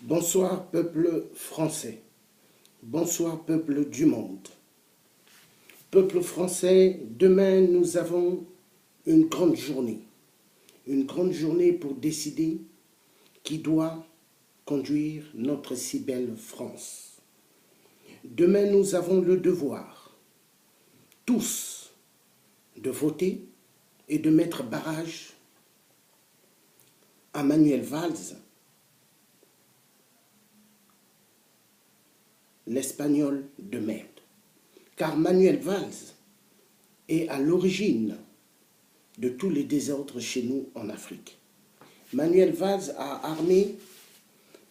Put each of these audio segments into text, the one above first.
Bonsoir peuple français, bonsoir peuple du monde. Peuple français, demain nous avons une grande journée pour décider qui doit conduire notre si belle France. Demain nous avons le devoir, tous, de voter et de mettre barrage à Manuel Valls, l'Espagnol de merde. Car Manuel Valls est à l'origine de tous les désordres chez nous en Afrique. Manuel Valls a armé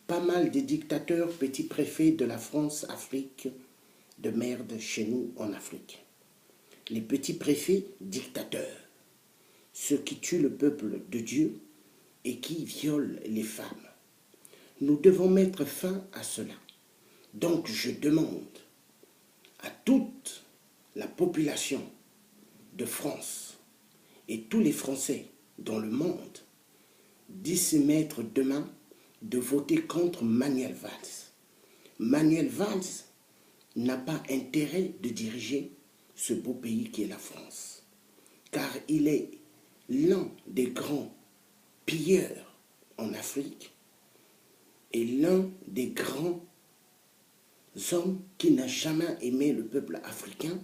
pas mal de dictateurs, petits préfets de la France-Afrique de merde chez nous en Afrique. Les petits préfets dictateurs, ceux qui tuent le peuple de Dieu et qui violent les femmes. Nous devons mettre fin à cela. Donc je demande à toute la population de France et tous les Français dans le monde d'y se mettre demain de voter contre Manuel Valls. Manuel Valls n'a pas intérêt de diriger ce beau pays qui est la France, car il est l'un des grands pilleurs en Afrique et l'un des grands hommes qui n'a jamais aimé le peuple africain,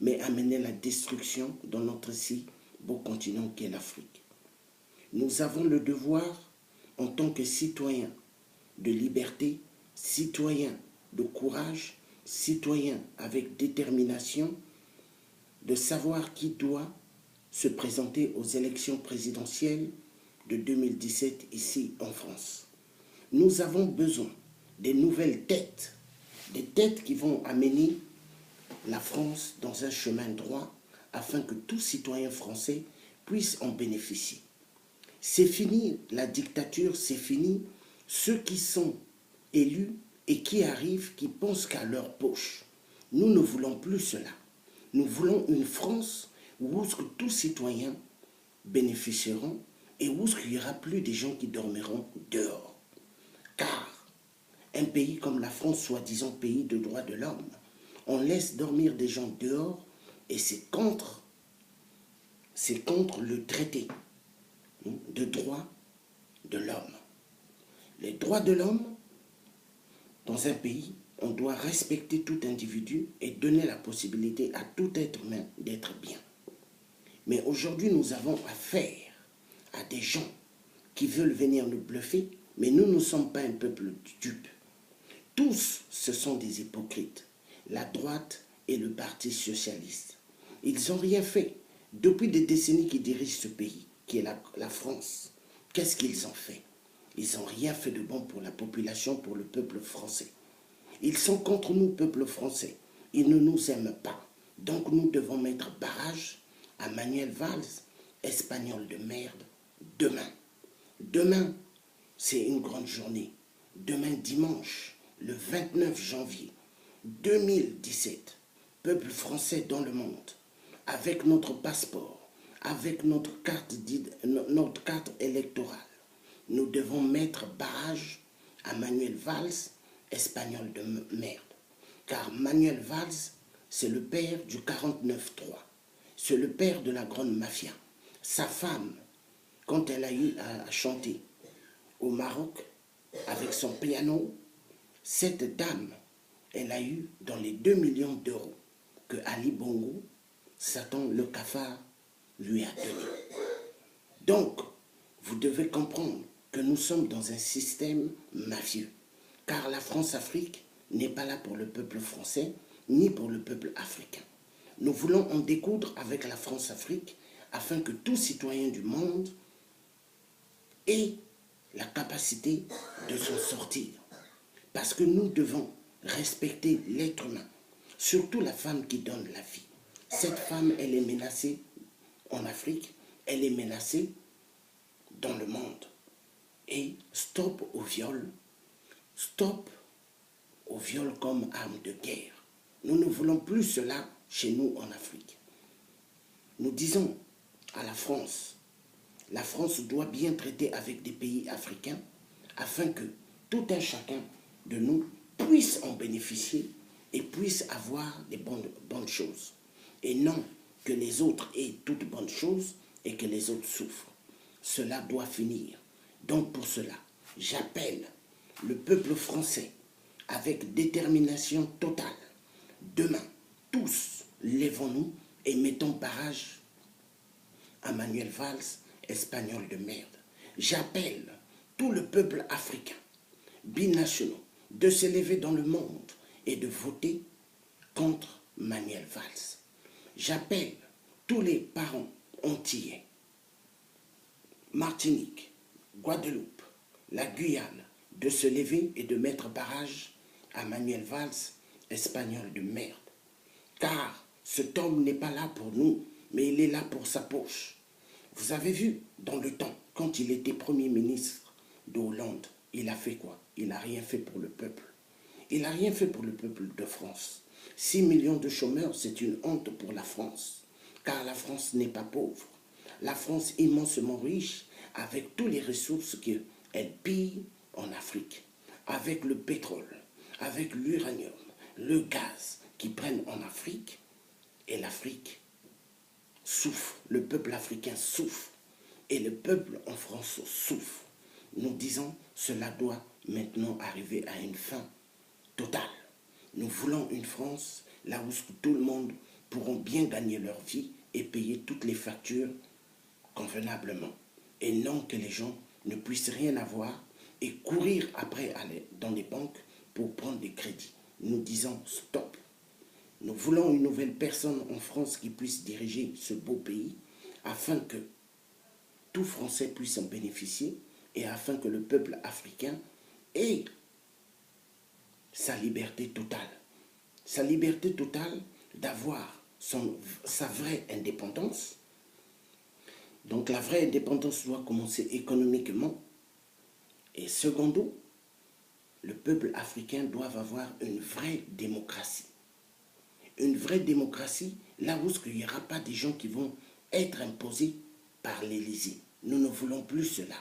mais a mené la destruction dans notre si beau continent qu'est l'Afrique. Nous avons le devoir, en tant que citoyens de liberté, citoyens de courage, citoyens avec détermination, de savoir qui doit se présenter aux élections présidentielles de 2017 ici en France. Nous avons besoin des nouvelles têtes, des têtes qui vont amener la France dans un chemin droit afin que tout citoyen français puisse en bénéficier. C'est fini la dictature, c'est fini ceux qui sont élus et qui arrivent, qui pensent qu'à leur poche. Nous ne voulons plus cela. Nous voulons une France où tous citoyens bénéficieront et où il n'y aura plus des gens qui dormiront dehors. Car un pays comme la France, soi-disant pays de droits de l'homme, on laisse dormir des gens dehors et c'est contre le traité de droits de l'homme. Les droits de l'homme, dans un pays, on doit respecter tout individu et donner la possibilité à tout être humain d'être bien. Mais aujourd'hui, nous avons affaire à des gens qui veulent venir nous bluffer, mais nous ne sommes pas un peuple dupe. Tous, ce sont des hypocrites, la droite et le Parti socialiste. Ils n'ont rien fait. Depuis des décennies qu'ils dirigent ce pays, qui est la France, qu'est-ce qu'ils ont fait? Ils n'ont rien fait de bon pour la population, pour le peuple français. Ils sont contre nous, peuple français. Ils ne nous aiment pas. Donc nous devons mettre barrage à Manuel Valls, espagnol de merde, demain. Demain, c'est une grande journée. Demain, dimanche, le 29 janvier 2017, peuple français dans le monde, avec notre passeport, avec notre carte électorale, nous devons mettre barrage à Manuel Valls, espagnol de merde. Car Manuel Valls, c'est le père du 49-3. C'est le père de la grande mafia. Sa femme, quand elle a eu à chanter au Maroc avec son piano, cette dame, elle a eu dans les 2 millions d'euros que Ali Bongo, Satan le cafard, lui a donné. Donc, vous devez comprendre que nous sommes dans un système mafieux. Car la France-Afrique n'est pas là pour le peuple français, ni pour le peuple africain. Nous voulons en découdre avec la France-Afrique afin que tout citoyen du monde ait la capacité de s'en sortir. Parce que nous devons respecter l'être humain, surtout la femme qui donne la vie. Cette femme, elle est menacée en Afrique, elle est menacée dans le monde. Et stop au viol comme arme de guerre. Nous ne voulons plus cela chez nous en Afrique. Nous disons à la France doit bien traiter avec des pays africains afin que tout un chacun de nous puisse en bénéficier et puisse avoir des bonnes choses. Et non que les autres aient toutes bonnes choses et que les autres souffrent. Cela doit finir. Donc pour cela, j'appelle le peuple français avec détermination totale. Demain, tous, lèvons-nous et mettons barrage à Manuel Valls, espagnol de merde. J'appelle tout le peuple africain, binationaux, de se lever dans le monde et de voter contre Manuel Valls. J'appelle tous les parents antillais, Martinique, Guadeloupe, la Guyane, de se lever et de mettre barrage à Manuel Valls, espagnol de merde. Car cet homme n'est pas là pour nous, mais il est là pour sa poche. Vous avez vu, dans le temps, quand il était Premier ministre de Hollande, il a fait quoi? Il n'a rien fait pour le peuple. Il n'a rien fait pour le peuple de France. 6 millions de chômeurs, c'est une honte pour la France. Car la France n'est pas pauvre. La France immensément riche, avec toutes les ressources qu'elle pille en Afrique. Avec le pétrole, avec l'uranium, le gaz qu'ils prennent en Afrique. Et l'Afrique souffre, le peuple africain souffre. Et le peuple en France souffre. Nous disons, cela doit maintenant arriver à une fin totale. Nous voulons une France là où tout le monde pourront bien gagner leur vie et payer toutes les factures convenablement. Et non que les gens ne puissent rien avoir et courir après aller dans les banques pour prendre des crédits. Nous disons stop. Nous voulons une nouvelle personne en France qui puisse diriger ce beau pays afin que tout Français puisse en bénéficier et afin que le peuple africain ait sa liberté totale. Sa liberté totale d'avoir sa vraie indépendance. Donc la vraie indépendance doit commencer économiquement. Et secondo, le peuple africain doit avoir une vraie démocratie. Une vraie démocratie, là où il n'y aura pas des gens qui vont être imposés par l'Élysée. Nous ne voulons plus cela.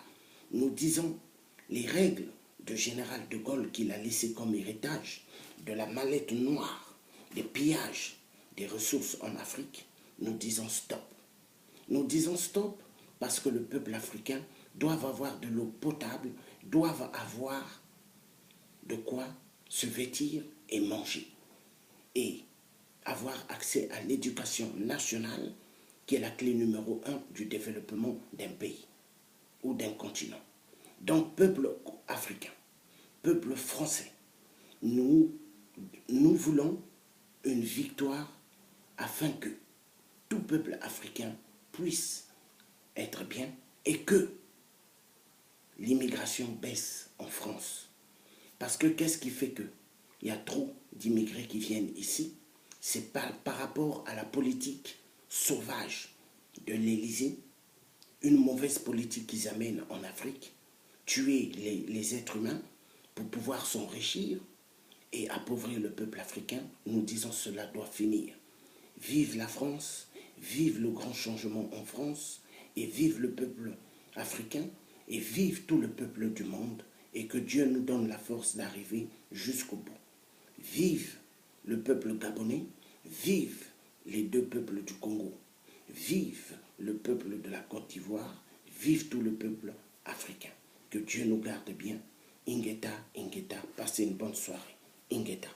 Nous disons les règles de général de Gaulle qu'il a laissées comme héritage, de la mallette noire, des pillages des ressources en Afrique, nous disons stop. Nous disons stop parce que le peuple africain doit avoir de l'eau potable, doit avoir de quoi se vêtir et manger. Et avoir accès à l'éducation nationale qui est la clé numéro 1 du développement d'un pays ou d'un continent. Donc, peuple africain, peuple français, nous voulons une victoire afin que tout peuple africain puisse être bien et que l'immigration baisse en France. Parce que qu'est-ce qui fait qu'il y a trop d'immigrés qui viennent ici? C'est par rapport à la politique sauvage de l'Élysée, une mauvaise politique qu'ils amènent en Afrique, tuer les êtres humains pour pouvoir s'enrichir et appauvrir le peuple africain. Nous disons cela doit finir. Vive la France, vive le grand changement en France, et vive le peuple africain, et vive tout le peuple du monde, et que Dieu nous donne la force d'arriver jusqu'au bout. Vive le peuple gabonais, vive les deux peuples du Congo, vive le peuple de la Côte d'Ivoire, vive tout le peuple africain. Que Dieu nous garde bien. Ingeta, Ingeta, passez une bonne soirée. Ingeta.